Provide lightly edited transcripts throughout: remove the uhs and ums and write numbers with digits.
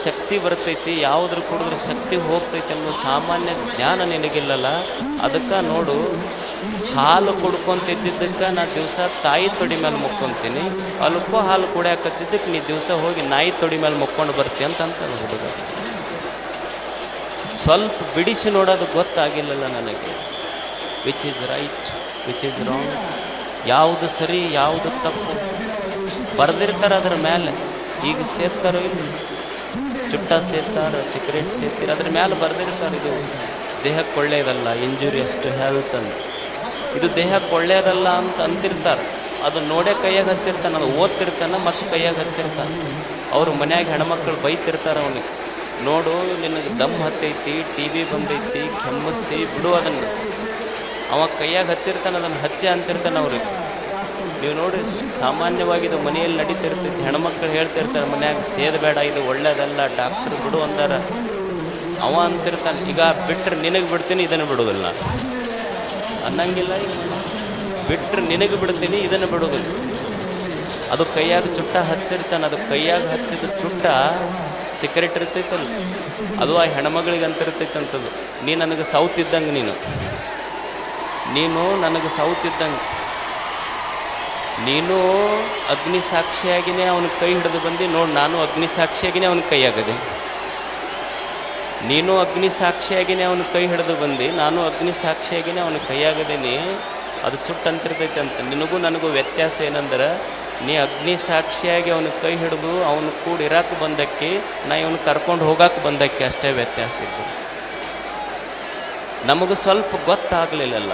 ಶಕ್ತಿ ಬರ್ತೈತಿ, ಯಾವುದ್ರ ಕುಡಿದ್ರೆ ಶಕ್ತಿ ಹೋಗ್ತೈತಿ ಅನ್ನೋ ಸಾಮಾನ್ಯ ಜ್ಞಾನ ನಿನಗಿಲ್ಲಲ್ಲ. ಅದಕ್ಕೆ ನೋಡು, ಹಾಲು ಕುಡ್ಕೊಂತಿದ್ದಕ್ಕೆ ನಾ ದಿವಸ ತಾಯಿ ತೊಡಿ ಮೇಲೆ ಮುಕ್ಕೊಂತೀನಿ, ಅಲ್ಕೋ ಹಾಲು ಕುಡಿಯಾಕತ್ತಿದ್ದಕ್ಕೆ ನೀ ದಿವಸ ಹೋಗಿ ನಾಯಿ ತೊಡಿ ಮೇಲೆ ಮುಕ್ಕೊಂಡು ಬರ್ತೀಯ ಅಂತ ಹುಡುಗ. ಸ್ವಲ್ಪ ಬಿಡಿಸಿ ನೋಡೋದು ಗೊತ್ತಾಗಿಲ್ಲಲ್ಲ ನನಗೆ. Which is right, which is wrong, ಯಾವುದು ಸರಿ ಯಾವುದು ತಪ್ಪು ಬರೆದಿರ್ತಾರೆ ಅದ್ರ ಮೇಲೆ. ಈಗ ಸೇರ್ತಾರೋ ಇಲ್ಲ, ಚುಟ್ಟ ಸೇರ್ತಾರೆ, ಸಿಗರೇಟ್ ಸೇರ್ತೀರ, ಅದ್ರ ಮೇಲೆ ಬರೆದಿರ್ತಾರೆ ಇದು ದೇಹಕ್ಕೆ ಒಳ್ಳೆಯದಲ್ಲ, ಇಂಜುರಿಯಸ್ ಟು ಹೆಲ್ತ್ ಅಂತ. ಇದು ದೇಹಕ್ಕೆ ಒಳ್ಳೆಯದಲ್ಲ ಅಂತ ಅಂತಿರ್ತಾರೆ. ಅದು ನೋಡೇ ಕೈಯಾಗ ಹಚ್ಚಿರ್ತಾನೆ, ಅದು ಓದ್ತಿರ್ತಾನೆ ಮತ್ತು ಕೈಯಾಗ ಹಚ್ಚಿರ್ತಾನೆ. ಅವ್ರ ಮನ್ಯಾಗ ಹೆಣ್ಮಕ್ಳು ಬೈತಿರ್ತಾರೆ ಅವನಿಗೆ, ನೋಡು ನಿನಗೆ ದಮ್ ಹತ್ತೈತಿ, ಟಿ ವಿ ಬಂದೈತಿ, ಕೆಮ್ಮಿಸ್ತಿ, ಬಿಡು ಅದನ್ನು. ಅವ ಕೈಯಾಗ ಹಚ್ಚಿರ್ತಾನೆ, ಅದನ್ನು ಹಚ್ಚಿ ಅಂತಿರ್ತಾನೆ ಅವ್ರಿಗೆ. ನೀವು ನೋಡ್ರಿ, ಸಾಮಾನ್ಯವಾಗಿ ಇದು ಮನೆಯಲ್ಲಿ ನಡೀತಿರ್ತೈತಿ. ಹೆಣ್ಮಕ್ಳು ಹೇಳ್ತಿರ್ತಾರೆ ಮನ್ಯಾಗ, ಸೇದಬೇಡ, ಇದು ಒಳ್ಳೇದಲ್ಲ, ಡಾಕ್ಟ್ರ್ ಬಿಡು ಅಂದಾರ. ಅವ ಅಂತಿರ್ತಾನೆ, ಈಗ ಬಿಟ್ಟರೆ ನಿನಗೆ ಬಿಡ್ತೀನಿ, ಇದನ್ನು ಬಿಡೋದಿಲ್ಲ ಅನ್ನಂಗಿಲ್ಲ. ಈಗ ಬಿಟ್ಟರೆ ನಿನಗೆ ಬಿಡ್ತೀನಿ, ಇದನ್ನು ಬಿಡೋದಿಲ್ಲ. ಅದು ಕೈಯಾಗ ಚುಟ್ಟ ಹಚ್ಚಿರ್ತಾನೆ. ಅದು ಕೈಯಾಗ ಹಚ್ಚಿದ ಚುಟ್ಟ ಸಿಗರೇಟ್ ಇರ್ತೈತಲ್ಲ, ಅದು ಆ ಹೆಣ್ಮಗಳಿಗೆ ಅಂತಿರ್ತೈತಂಥದ್ದು. ನೀ ನನಗೆ ಸೌತ್ ಇದ್ದಂಗೆ, ನೀನು ನನಗೆ ಸೌತ್ ಇದ್ದಂಗೆ. ನೀನು ಅಗ್ನಿ ಸಾಕ್ಷಿಯಾಗಿಯೇ ಅವನ ಕೈ ಹಿಡಿದು ಬಂದು ನೋಡಿ, ನಾನು ಅಗ್ನಿ ಸಾಕ್ಷಿಯಾಗಿಯೇ ಅವನ ಕೈಯಾಗದೆ. ನೀನು ಅಗ್ನಿ ಸಾಕ್ಷಿಯಾಗಿಯೇ ಅವನ ಕೈ ಹಿಡಿದು ಬಂದು, ನಾನು ಅಗ್ನಿ ಸಾಕ್ಷಿಯಾಗಿಯೇ ಅವನ ಕೈಯಾಗದೇನೆ. ಅದು ಚುಟ್ಟು ಅಂತಿರ್ತೈತೆ ಅಂತ. ನಿನಗೂ ನನಗೂ ವ್ಯತ್ಯಾಸ ಏನಂದ್ರೆ, ನೀ ಅಗ್ನಿ ಸಾಕ್ಷಿಯಾಗಿ ಅವನ ಕೈ ಹಿಡಿದು ಅವನು ಕೂಡ ಇರಾಕೆ ಬಂದಕ್ಕೆ, ನಾ ಇವನು ಕರ್ಕೊಂಡು ಹೋಗಕ್ಕೆ ಬಂದಕ್ಕೆ, ಅಷ್ಟೇ ವ್ಯತ್ಯಾಸ ಇತ್ತು. ನಮಗೂ ಸ್ವಲ್ಪ ಗೊತ್ತಾಗಲಿಲ್ಲಲ್ಲ,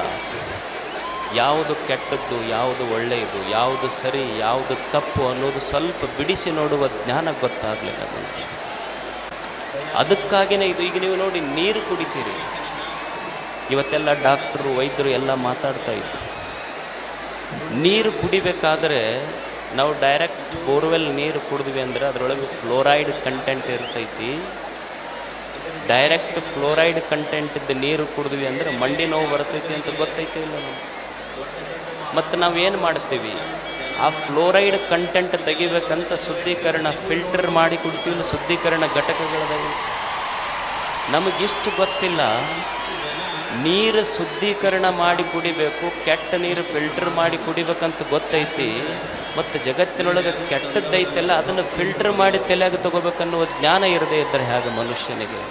ಯಾವುದು ಕೆಟ್ಟದ್ದು, ಯಾವುದು ಒಳ್ಳೆಯದು, ಯಾವುದು ಸರಿ, ಯಾವುದು ತಪ್ಪು ಅನ್ನೋದು ಸ್ವಲ್ಪ ಬಿಡಿಸಿ ನೋಡುವ ಜ್ಞಾನ ಗೊತ್ತಾಗಲಿಲ್ಲ ಮನುಷ್ಯ. ಅದಕ್ಕಾಗಿಯೇ ಇದು. ಈಗ ನೀವು ನೋಡಿ, ನೀರು ಕುಡಿತೀರಿ, ಇವತ್ತೆಲ್ಲ ಡಾಕ್ಟ್ರು ವೈದ್ಯರು ಎಲ್ಲ ಮಾತಾಡ್ತಾ ಇದ್ರು. ನೀರು ಕುಡಿಬೇಕಾದ್ರೆ ನಾವು ಡೈರೆಕ್ಟ್ ಬೋರ್ವೆಲ್ ನೀರು ಕುಡಿದ್ವಿ ಅಂದರೆ ಅದರೊಳಗೆ ಫ್ಲೋರೈಡ್ ಕಂಟೆಂಟ್ ಇರ್ತೈತಿ. ಡೈರೆಕ್ಟ್ ಫ್ಲೋರೈಡ್ ಕಂಟೆಂಟ್ ಇದ್ದ ನೀರು ಕುಡಿದ್ವಿ ಅಂದರೆ ಮಂಡಿ ನೋವು ಬರ್ತೈತಿ ಅಂತ ಗೊತ್ತೈತೆ ಇಲ್ಲ ನಾವು. ಮತ್ತು ನಾವೇನು ಮಾಡ್ತೀವಿ, ಆ ಫ್ಲೋರೈಡ್ ಕಂಟೆಂಟ್ ತೆಗಿಬೇಕಂತ ಶುದ್ಧೀಕರಣ ಫಿಲ್ಟರ್ ಮಾಡಿ ಕುಡ್ತೀವಿ, ಶುದ್ಧೀಕರಣ ಘಟಕಗಳದಾವೆ. ನಮಗಿಷ್ಟು ಗೊತ್ತಿಲ್ಲ, ನೀರು ಶುದ್ಧೀಕರಣ ಮಾಡಿ ಕುಡಿಬೇಕು, ಕೆಟ್ಟ ನೀರು ಫಿಲ್ಟರ್ ಮಾಡಿ ಕುಡಿಬೇಕಂತ ಗೊತ್ತೈತಿ. ಮತ್ತು ಜಗತ್ತಿನೊಳಗೆ ಕೆಟ್ಟದ್ದೈತೆಲ್ಲ ಅದನ್ನು ಫಿಲ್ಟರ್ ಮಾಡಿ ತಲೆಯಾಗ ತಗೋಬೇಕನ್ನುವ ಜ್ಞಾನ ಇರದೇ ಇದ್ದರೆ ಹೇಗೆ ಮನುಷ್ಯನಿಗೆ?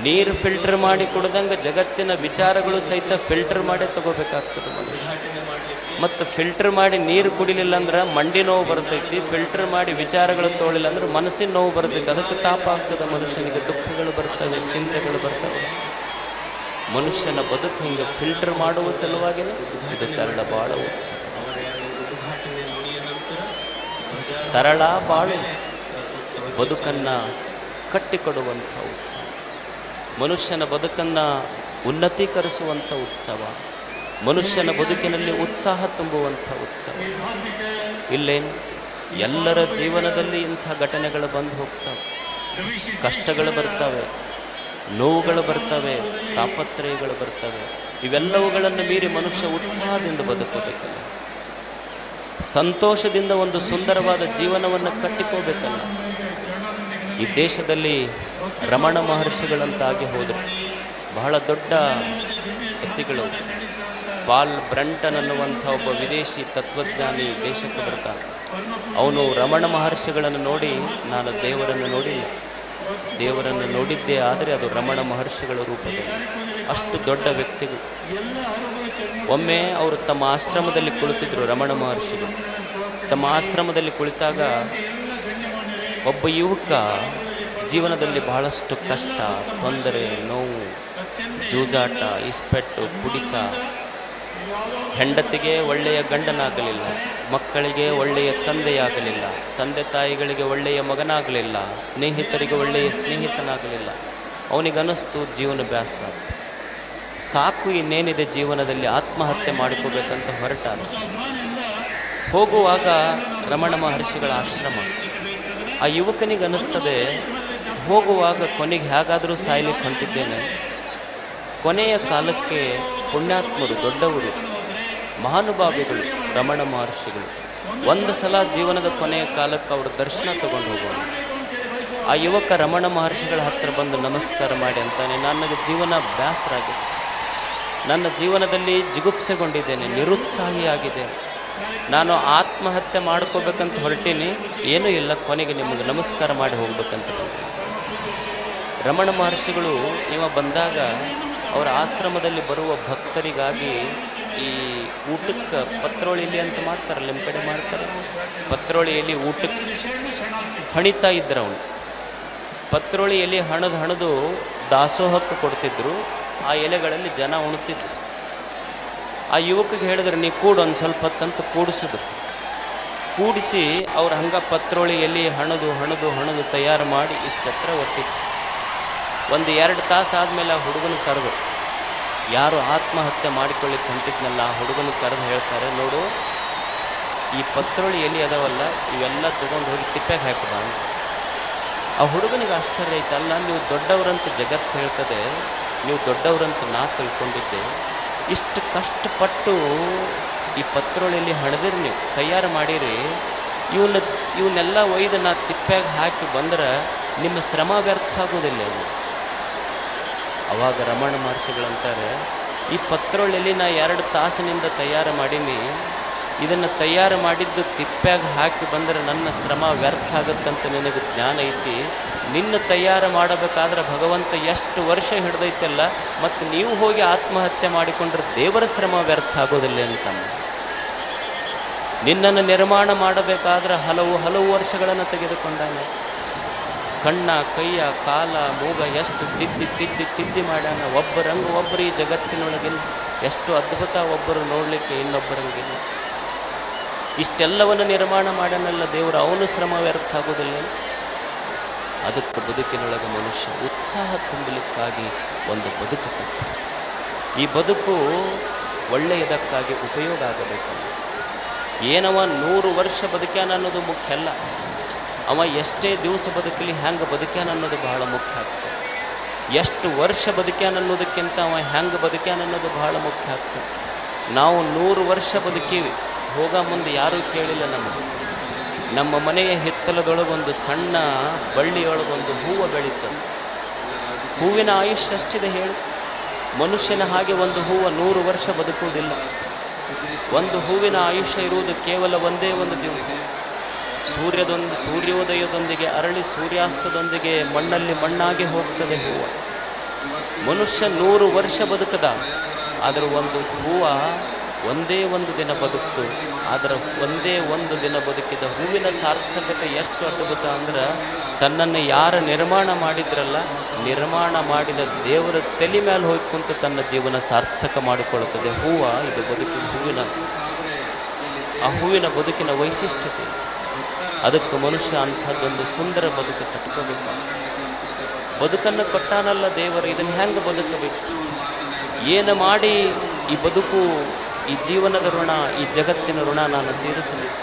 ನೀರು ಫಿಲ್ಟರ್ ಮಾಡಿ ಕುಡ್ದಂಗೆ ಜಗತ್ತಿನ ವಿಚಾರಗಳು ಸಹಿತ ಫಿಲ್ಟರ್ ಮಾಡಿ ತಗೋಬೇಕಾಗ್ತದೆ ಮನುಷ್ಯ. ಮತ್ತು ಫಿಲ್ಟರ್ ಮಾಡಿ ನೀರು ಕುಡಿಲಿಲ್ಲ ಅಂದ್ರೆ ಮಂಡಿ ನೋವು ಬರ್ತೈತಿ, ಫಿಲ್ಟರ್ ಮಾಡಿ ವಿಚಾರಗಳು ತೋಳಿಲ್ಲ ಅಂದ್ರೆ ಮನಸ್ಸಿನ ನೋವು ಬರ್ತೈತಿ. ಅದಕ್ಕೆ ತಾಪ ಆಗ್ತದೆ ಮನುಷ್ಯನಿಗೆ, ದುಃಖಗಳು ಬರ್ತವೆ, ಚಿಂತೆಗಳು ಬರ್ತವೆ ಅಷ್ಟೇ. ಮನುಷ್ಯನ ಬದುಕು ಹಿಂಗೆ ಫಿಲ್ಟರ್ ಮಾಡುವ ಸಲುವಾಗಿಯೇ ಇದು ತರಳ ಬಾಳ ಉತ್ಸವ. ತರಳ ಬಾಳು ಬದುಕನ್ನು ಕಟ್ಟಿಕೊಡುವಂಥ ಉತ್ಸವ, ಮನುಷ್ಯನ ಬದುಕನ್ನು ಉನ್ನತೀಕರಿಸುವಂಥ ಉತ್ಸವ, ಮನುಷ್ಯನ ಬದುಕಿನಲ್ಲಿ ಉತ್ಸಾಹ ತುಂಬುವಂಥ ಉತ್ಸವ. ಇಲ್ಲೇನು, ಎಲ್ಲರ ಜೀವನದಲ್ಲಿ ಇಂಥ ಘಟನೆಗಳು ಬಂದು ಹೋಗ್ತವೆ, ಕಷ್ಟಗಳು ಬರ್ತವೆ, ನೋವುಗಳು ಬರ್ತವೆ, ತಾಪತ್ರಯಗಳು ಬರ್ತವೆ. ಇವೆಲ್ಲವುಗಳನ್ನು ಮೀರಿ ಮನುಷ್ಯ ಉತ್ಸಾಹದಿಂದ ಬದುಕಬೇಕಲ್ಲ, ಸಂತೋಷದಿಂದ ಒಂದು ಸುಂದರವಾದ ಜೀವನವನ್ನು ಕಟ್ಟಿಕೋಬೇಕಲ್ಲ. ಈ ದೇಶದಲ್ಲಿ ರಮಣ ಮಹರ್ಷಿಗಳಂತಾಗಿ ಹೋದರು, ಬಹಳ ದೊಡ್ಡ ವ್ಯಕ್ತಿಗಳು. ಪಾಲ್ ಬ್ರಂಟನ್ ಅನ್ನುವಂಥ ಒಬ್ಬ ವಿದೇಶಿ ತತ್ವಜ್ಞಾನಿ ದೇಶಕ್ಕೆ ಬರ್ತಾನೆ. ಅವನು ರಮಣ ಮಹರ್ಷಿಗಳನ್ನು ನೋಡಿ, ನಾನು ದೇವರನ್ನು ನೋಡಿಲ್ಲ, ದೇವರನ್ನು ನೋಡಿದ್ದೇ ಆದರೆ ಅದು ರಮಣ ಮಹರ್ಷಿಗಳ ರೂಪದಲ್ಲಿ. ಅಷ್ಟು ದೊಡ್ಡ ವ್ಯಕ್ತಿಗಳು. ಒಮ್ಮೆ ಅವರು ತಮ್ಮ ಆಶ್ರಮದಲ್ಲಿ ಕುಳಿತಿದ್ರು, ರಮಣ ಮಹರ್ಷಿಗಳು ತಮ್ಮ ಆಶ್ರಮದಲ್ಲಿ ಕುಳಿತಾಗ ಒಬ್ಬ ಯುವಕ ಜೀವನದಲ್ಲಿ ಬಹಳಷ್ಟು ಕಷ್ಟ, ತೊಂದರೆ, ನೋವು, ಜೂಜಾಟ, ಇಸ್ಪೆಟ್ಟು, ಕುಡಿತ, ಹೆಂಡತಿಗೆ ಒಳ್ಳೆಯ ಗಂಡನಾಗಲಿಲ್ಲ, ಮಕ್ಕಳಿಗೆ ಒಳ್ಳೆಯ ತಂದೆಯಾಗಲಿಲ್ಲ, ತಂದೆ ತಾಯಿಗಳಿಗೆ ಒಳ್ಳೆಯ ಮಗನಾಗಲಿಲ್ಲ, ಸ್ನೇಹಿತರಿಗೆ ಒಳ್ಳೆಯ ಸ್ನೇಹಿತನಾಗಲಿಲ್ಲ. ಅವನಿಗನ್ನಿಸ್ತು ಜೀವನ ಬೇಸರ ಆಯ್ತು, ಸಾಕು ಇನ್ನೇನಿದೆ ಜೀವನದಲ್ಲಿ, ಆತ್ಮಹತ್ಯೆ ಮಾಡಿಕೋಬೇಕಂತ ಹೊರಟಾದ. ಹೋಗುವಾಗ ರಮಣ ಮಹರ್ಷಿಗಳ ಆಶ್ರಮ. ಆ ಯುವಕನಿಗೆ ಅನ್ನಿಸ್ತದೆ, ಹೋಗುವಾಗ ಕೊನೆಗೆ ಹೇಗಾದರೂ ಸಾಯ್ಲಿಕ್ಕೆ ಹೊಂಟಿದ್ದೇನೆ. ಕೊನೆಯ ಕಾಲಕ್ಕೆ ಪುಣ್ಯಾತ್ಮರು, ದೊಡ್ಡವರು, ಮಹಾನುಭಾವಿಗಳು ರಮಣ ಮಹರ್ಷಿಗಳು ಒಂದು ಸಲ ಜೀವನದ ಕೊನೆಯ ಕಾಲಕ್ಕೆ ಅವ್ರ ದರ್ಶನ ತಗೊಂಡು ಹೋಗೋಣ. ಆ ಯುವಕ ರಮಣ ಮಹರ್ಷಿಗಳ ಹತ್ತಿರ ಬಂದು ನಮಸ್ಕಾರ ಮಾಡಿ ಅಂತಾನೆ, ನನಗೆ ಜೀವನ ಬೇಸರ ಆಗಿದೆ, ನನ್ನ ಜೀವನದಲ್ಲಿ ಜಿಗುಪ್ಸೆಗೊಂಡಿದ್ದೇನೆ, ನಿರುತ್ಸಾಹಿಯಾಗಿದೆ, ನಾನು ಆತ್ಮಹತ್ಯೆ ಮಾಡ್ಕೋಬೇಕಂತ ಹೊರಟೀನಿ, ಏನೂ ಇಲ್ಲ, ಕೊನೆಗೆ ನಿಮಗೆ ನಮಸ್ಕಾರ ಮಾಡಿ ಹೋಗ್ಬೇಕಂತ ಬಂದೆ. ರಮಣ ಮಹರ್ಷಿಗಳು ಇವ ಬಂದಾಗ ಅವರ ಆಶ್ರಮದಲ್ಲಿ ಬರುವ ಭಕ್ತರಿಗಾಗಿ ಈ ಊಟಕ್ಕೆ ಪತ್ರೋಳಿಲಿ ಅಂತ ಮಾಡ್ತಾರಲ್ಲ, ನಿಮ್ಮ ಕಡೆ ಮಾಡ್ತಾರೆ, ಪತ್ರೋಳಿಯಲ್ಲಿ ಊಟಕ್ಕೆ ಹಣಿತಾ ಇದ್ರು. ಅವನು ಪತ್ರೋಳಿಯಲ್ಲಿ ಹಣದು ದಾಸೋಹಕ್ಕೆ ಕೊಡ್ತಿದ್ರು, ಆ ಎಲೆಗಳಲ್ಲಿ ಜನ ಉಣ್ತಿದ್ರು. ಆ ಯುವಕಿಗೆ ಹೇಳಿದ್ರೆ ನೀ ಕೂಡು ಒಂದು ಸ್ವಲ್ಪ ಹೊತ್ತಂತ ಕೂಡಿಸಿದ್ರು. ಕೂಡಿಸಿ ಅವ್ರು ಹಂಗೆ ಪತ್ರೋಳಿ ಎಲೆ ಹಣದು ತಯಾರು ಮಾಡಿ ಇಷ್ಟತ್ರ ಒಟ್ಟಿದ್ರು. 1-2 ತಾಸು ಆದಮೇಲೆ ಆ ಹುಡುಗನ ಕರೆದು, ಯಾರು ಆತ್ಮಹತ್ಯೆ ಮಾಡಿಕೊಳ್ಳಿಕ್ಕೆ ಹೊಂಟಿದ್ನಲ್ಲ ಆ ಹುಡುಗನ ಕರೆದು ಹೇಳ್ತಾರೆ, ನೋಡು ಈ ಪತ್ರೋಳಿ ಎಲೆ ಅದಾವಲ್ಲ ಇವೆಲ್ಲ ತೊಗೊಂಡು ಹೋಗಿ ತಿಪ್ಪೆಗೆ ಹಾಕಿದ ಅಂತ. ಆ ಹುಡುಗನಿಗೆ ಆಶ್ಚರ್ಯ ಆಯ್ತು, ಅಲ್ಲ ನೀವು ದೊಡ್ಡವರಂತ ಜಗತ್ತು ಹೇಳ್ತದೆ, ನೀವು ದೊಡ್ಡವರಂತ ನಾ ತಿಳ್ಕೊಂಡಿದ್ದೆ, ಇಷ್ಟು ಕಷ್ಟಪಟ್ಟು ಈ ಪತ್ರೋಳಿಯಲ್ಲಿ ಹಣದಿರಿ, ನೀವು ತಯಾರು ಮಾಡಿರಿ, ಇವನ್ನೆಲ್ಲ ಒಯ್ದು ನಾ ತಿಪ್ಪ್ಯಾಗ ಹಾಕಿ ಬಂದ್ರೆ ನಿಮ್ಮ ಶ್ರಮ ವ್ಯರ್ಥ ಆಗೋದಿಲ್ಲ. ಅವಾಗ ರಮಣ ಮಹರ್ಷಿಗಳಂತಾರೆ, ಈ ಪತ್ರೋಳಿಯಲ್ಲಿ ನಾ 2 ತಾಸಿನಿಂದ ತಯಾರು ಮಾಡೀನಿ, ಇದನ್ನು ತಯಾರು ಮಾಡಿದ್ದು ತಿಪ್ಪ್ಯಾಗ ಹಾಕಿ ಬಂದರೆ ನನ್ನ ಶ್ರಮ ವ್ಯರ್ಥ ಆಗುತ್ತಂತ ನಿನಗೆ ಜ್ಞಾನ ಐತಿ, ನಿನ್ನ ತಯಾರು ಮಾಡಬೇಕಾದ್ರೆ ಭಗವಂತ ಎಷ್ಟು ವರ್ಷ ಹಿಡ್ದೈತಲ್ಲ, ಮತ್ತು ನೀವು ಹೋಗಿ ಆತ್ಮಹತ್ಯೆ ಮಾಡಿಕೊಂಡ್ರೆ ದೇವರ ಶ್ರಮ ವ್ಯರ್ಥ ಆಗೋದಿಲ್ಲ ಅಂತ. ನಿನ್ನನ್ನು ನಿರ್ಮಾಣ ಮಾಡಬೇಕಾದ್ರೆ ಹಲವು ವರ್ಷಗಳನ್ನು ತೆಗೆದುಕೊಂಡಾನೆ, ಕಣ್ಣ ಕೈಯ ಕಾಲ ಮೂಗ ಎಷ್ಟು ತಿದ್ದಿ ಮಾಡ್ಯಾನ, ಒಬ್ಬರು ಈ ಜಗತ್ತಿನೊಳಗಿಲ್ಲ, ಎಷ್ಟು ಅದ್ಭುತ ಒಬ್ಬರು ನೋಡಲಿಕ್ಕೆ ಇನ್ನೊಬ್ಬರಂಗಿಲ್ಲ. ಇಷ್ಟೆಲ್ಲವನ್ನು ನಿರ್ಮಾಣ ಮಾಡ್ಯಾನಲ್ಲ ದೇವರು, ಅವನು ಶ್ರಮ ವ್ಯರ್ಥ ಆಗೋದಿಲ್ಲ. ಅದಕ್ಕೆ ಬದುಕಿನೊಳಗೆ ಮನುಷ್ಯ ಉತ್ಸಾಹ ತುಂಬಲಿಕ್ಕಾಗಿ ಒಂದು ಬದುಕು ಕೊಟ್ಟ. ಈ ಬದುಕು ಒಳ್ಳೆಯದಕ್ಕಾಗಿ ಉಪಯೋಗ ಆಗಬೇಕು. ಏನವ 100 ವರ್ಷ ಬದುಕ್ಯಾನ ಅನ್ನೋದು ಮುಖ್ಯ ಅಲ್ಲ, ಅವ ಎಷ್ಟೇ ದಿವಸ ಬದುಕಲಿ ಹೆಂಗೆ ಬದುಕ್ಯಾನ ಅನ್ನೋದು ಬಹಳ ಮುಖ್ಯ ಆಗ್ತದೆ. ಎಷ್ಟು ವರ್ಷ ಬದುಕ್ಯಾನ ಅನ್ನೋದಕ್ಕಿಂತ ಅವ ಹೆಂಗೆ ಬದುಕ್ಯಾನ ಅನ್ನೋದು ಬಹಳ ಮುಖ್ಯ ಆಗ್ತದೆ. ನಾವು 100 ವರ್ಷ ಬದುಕೀವಿ, ಹೋಗ ಮುಂದೆ ಯಾರೂ ಕೇಳಿಲ್ಲ ನಮಗೆ. ನಮ್ಮ ಮನೆಯ ಹಿತ್ತಲದೊಳಗೊಂದು ಸಣ್ಣ ಬಳ್ಳಿಯೊಳಗೊಂದು ಹೂವು ಬೆಳೀತದೆ, ಹೂವಿನ ಆಯುಷ್ಯ ಅಷ್ಟಿದೆ ಹೇಳಿ. ಮನುಷ್ಯನ ಹಾಗೆ ಒಂದು ಹೂವು 100 ವರ್ಷ ಬದುಕುವುದಿಲ್ಲ. ಒಂದು ಹೂವಿನ ಆಯುಷ್ಯ ಇರುವುದು ಕೇವಲ ಒಂದೇ ಒಂದು ದಿವಸ. ಸೂರ್ಯೋದಯದೊಂದಿಗೆ ಅರಳಿ ಸೂರ್ಯಾಸ್ತದೊಂದಿಗೆ ಮಣ್ಣಲ್ಲಿ ಮಣ್ಣಾಗಿ ಹೋಗ್ತದೆ ಹೂವು. ಮನುಷ್ಯ 100 ವರ್ಷ ಬದುಕದ, ಆದರೆ ಒಂದು ಹೂವು ಒಂದೇ ಒಂದು ದಿನ ಬದುಕ್ತು. ಆದರೆ ಒಂದೇ ಒಂದು ದಿನ ಬದುಕಿದ ಹೂವಿನ ಸಾರ್ಥಕತೆ ಎಷ್ಟು ಅದ್ಭುತ ಅಂದ್ರೆ, ತನ್ನನ್ನು ಯಾರು ನಿರ್ಮಾಣ ಮಾಡಿದ್ರಲ್ಲ, ನಿರ್ಮಾಣ ಮಾಡಿದ ದೇವರ ತಲೆ ಮೇಲೆ ಹೋಗಿ ಕುಂತು ತನ್ನ ಜೀವನ ಸಾರ್ಥಕ ಮಾಡಿಕೊಳ್ಳುತ್ತದೆ. ಇದು ಬದುಕಿನ ಆ ಹೂವಿನ ಬದುಕಿನ ವೈಶಿಷ್ಟ್ಯತೆ. ಅದಕ್ಕೆ ಮನುಷ್ಯ ಅಂಥದ್ದೊಂದು ಸುಂದರ ಬದುಕು ಕಟ್ಕೋಬೇಕು. ಬದುಕನ್ನು ಕೊಟ್ಟಾನಲ್ಲ ದೇವರು, ಇದನ್ನು ಹೆಂಗೆ ಬದುಕಬೇಕು, ಏನು ಮಾಡಿ ಈ ಬದುಕು, ಈ ಜೀವನದ ಋಣ, ಈ ಜಗತ್ತಿನ ಋಣ ನಾನು ತೀರಿಸಬೇಕು.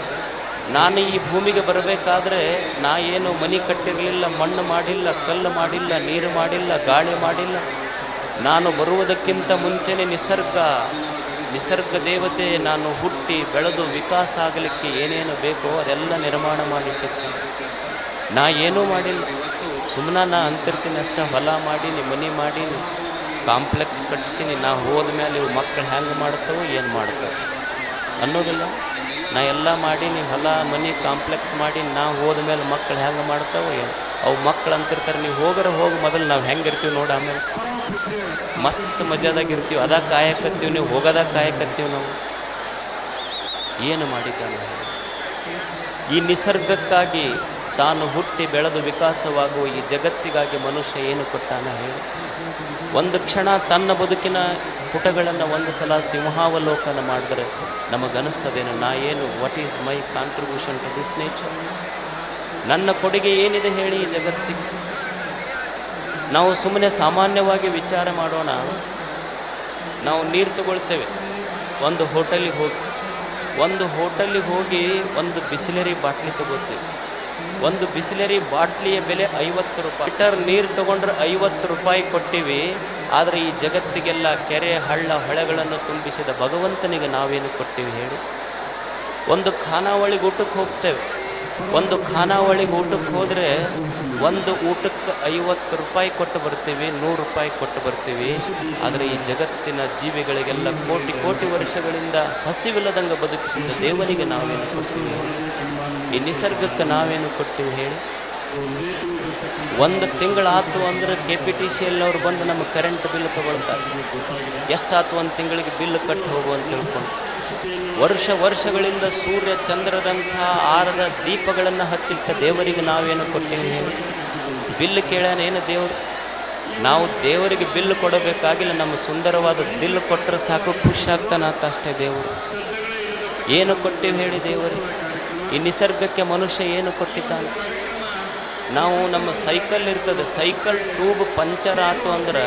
ನಾನು ಈ ಭೂಮಿಗೆ ಬರಬೇಕಾದ್ರೆ ನಾ ಏನು ಮನೆ ಕಟ್ಟಿರಲಿಲ್ಲ, ಮಣ್ಣು ಮಾಡಿಲ್ಲ, ಕಲ್ಲು ಮಾಡಿಲ್ಲ, ನೀರು ಮಾಡಿಲ್ಲ, ಗಾಳಿ ಮಾಡಿಲ್ಲ. ನಾನು ಬರುವುದಕ್ಕಿಂತ ಮುಂಚೆನೇ ನಿಸರ್ಗ ದೇವತೆ ನಾನು ಹುಟ್ಟಿ ಬೆಳೆದು ವಿಕಾಸ ಆಗಲಿಕ್ಕೆ ಏನೇನು ಬೇಕೋ ಅದೆಲ್ಲ ನಿರ್ಮಾಣ ಮಾಡಿಟ್ಟಿರ್ತೀನಿ. ನಾ ಏನೂ ಮಾಡಿಲ್ಲ, ಸುಮ್ಮನೆ ನಾ ಅಂತಿರ್ತೀನಿ ಅಷ್ಟೇ. ಹೊಲ ಮಾಡೀನಿ, ಮನೆ ಮಾಡೀನಿ, ಕಾಂಪ್ಲೆಕ್ಸ್ ಕಟ್ಟಿಸೀನಿ. ನಾ ಹೋದ ಮೇಲೆ ಇವು ಮಕ್ಕಳು ಹೆಂಗೆ ಮಾಡ್ತಾವೋ ಏನು ಮಾಡ್ತಾವೆ ಅನ್ನೋದಿಲ್ಲ. ನಾ ಎಲ್ಲ ಮಾಡೀನಿ, ಹೊಲ ಮನೆ ಕಾಂಪ್ಲೆಕ್ಸ್ ಮಾಡಿ, ನಾ ಹೋದ ಮೇಲೆ ಮಕ್ಕಳು ಹೆಂಗೆ ಮಾಡ್ತಾವೋ ಏನು. ಅವು ಮಕ್ಕಳು ಅಂತಿರ್ತಾರೆ, ನೀವು ಹೋಗಿ ಮೊದಲು ನಾವು ಹೆಂಗಿರ್ತೀವಿ ನೋಡಿ, ಆಮೇಲೆ ಮಸ್ತ್ ಮಜಾದಾಗಿರ್ತೀವಿ, ಅದ ಕಾಯಕತ್ತೀವಿ, ನೀವು ಹೋಗೋದಾಗ ಕಾಯಕತ್ತೀವಿ. ನಾವು ಏನು ಮಾಡಿದ್ದಾನೆ ಈ ನಿಸರ್ಗಕ್ಕಾಗಿ, ತಾನು ಹುಟ್ಟಿ ಬೆಳೆದು ವಿಕಾಸವಾಗುವ ಈ ಜಗತ್ತಿಗಾಗಿ ಮನುಷ್ಯ ಏನು ಕೊಟ್ಟಾನ ಹೇಳಿ. ಒಂದು ಕ್ಷಣ ತನ್ನ ಬದುಕಿನ ಪುಟಗಳನ್ನು ಒಂದು ಸಲ ಸಿಂಹಾವಲೋಕನ ಮಾಡಿದ್ರೆ ನಮಗನಿಸ್ತದೇನು, ನಾ ಏನು, what is my contribution to this nature, ನನ್ನ ಕೊಡುಗೆ ಏನಿದೆ ಹೇಳಿ ಈ ಜಗತ್ತಿಗೆ. ನಾವು ಸುಮ್ಮನೆ ಸಾಮಾನ್ಯವಾಗಿ ವಿಚಾರ ಮಾಡೋಣ. ನಾವು ನೀರು ತಗೊಳ್ತೇವೆ, ಒಂದು ಹೋಟೆಲಿಗೆ ಹೋಗಿ ಒಂದು ಬಿಸ್ಲರಿ ಬಾಟ್ಲಿ ತಗೋತೀವಿ. ಒಂದು ಬಿಸ್ಲರಿ ಬಾಟ್ಲಿಯ ಬೆಲೆ 50 ರೂಪಾಯಿ. ಲೀಟರ್ ನೀರು ತೊಗೊಂಡ್ರೆ 50 ರೂಪಾಯಿ ಕೊಟ್ಟಿವಿ. ಆದರೆ ಈ ಜಗತ್ತಿಗೆಲ್ಲ ಕೆರೆ ಹಳ್ಳ ಹೊಳೆಗಳನ್ನು ತುಂಬಿಸಿದ ಭಗವಂತನಿಗೆ ನಾವೇನು ಕೊಟ್ಟಿವಿ ಹೇಳಿ. ಒಂದು ಖಾನಾವಳಿಗೆ ಊಟಕ್ಕೆ ಹೋಗ್ತೇವೆ, ಒಂದು ಖಾನಾವಳಿಗೆ ಊಟಕ್ಕೆ ಹೋದರೆ ಒಂದು ಊಟಕ್ಕೆ 50 ರೂಪಾಯಿ ಕೊಟ್ಟು ಬರ್ತೀವಿ, 100 ರೂಪಾಯಿ ಕೊಟ್ಟು ಬರ್ತೀವಿ. ಆದರೆ ಈ ಜಗತ್ತಿನ ಜೀವಿಗಳಿಗೆಲ್ಲ ಕೋಟಿ ಕೋಟಿ ವರ್ಷಗಳಿಂದ ಹಸಿವಿಲ್ಲದಂಗೆ ಬದುಕಿಸಿದ ದೇವರಿಗೆ ನಾವೇನು ಕೊಡ್ತೀವಿ? ಈ ನಿಸರ್ಗಕ್ಕೆ ನಾವೇನು ಕೊಡ್ತೀವಿ ಹೇಳಿ? ಒಂದು ತಿಂಗಳಾತು ಅಂದ್ರೆ KPTCL ಅವ್ರು ಬಂದು ನಮ್ಮ ಕರೆಂಟ್ ಬಿಲ್ ತಗೊಳ್ತಾರೆ. ಎಷ್ಟಾತು ಒಂದು ತಿಂಗಳಿಗೆ ಬಿಲ್ ಕಟ್ಟಿ ಹೋಗು ಅಂತ ತಿಳ್ಕೊಂಡು, ವರ್ಷಗಳಿಂದ ಸೂರ್ಯ ಚಂದ್ರರಂಥ ಆರದ ದೀಪಗಳನ್ನು ಹಚ್ಚಿಟ್ಟ ದೇವರಿಗೆ ನಾವೇನು ಕೊಟ್ಟೇವೆ ಹೇಳಿ? ಬಿಲ್ ಕೇಳ್ಯಾನ ಏನು ದೇವರು? ನಾವು ದೇವರಿಗೆ ಬಿಲ್ ಕೊಡಬೇಕಾಗಿಲ್ಲ, ನಮ್ಮ ಸುಂದರವಾದ ದಿಲ್ ಕೊಟ್ಟರೆ ಸಾಕು, ಖುಷಿ ಆಗ್ತಾನಾತ ಅಷ್ಟೇ ದೇವರು. ಏನು ಕೊಟ್ಟೇವೆ ಹೇಳಿ ದೇವರಿಗೆ? ಈ ನಿಸರ್ಗಕ್ಕೆ ಮನುಷ್ಯ ಏನು ಕೊಟ್ಟಿದ್ದಾನೆ? ನಾವು ನಮ್ಮ ಸೈಕಲ್ ಇರ್ತದೆ, ಸೈಕಲ್ ಟ್ಯೂಬ್ ಪಂಚರ್ ಆತು ಅಂದ್ರೆ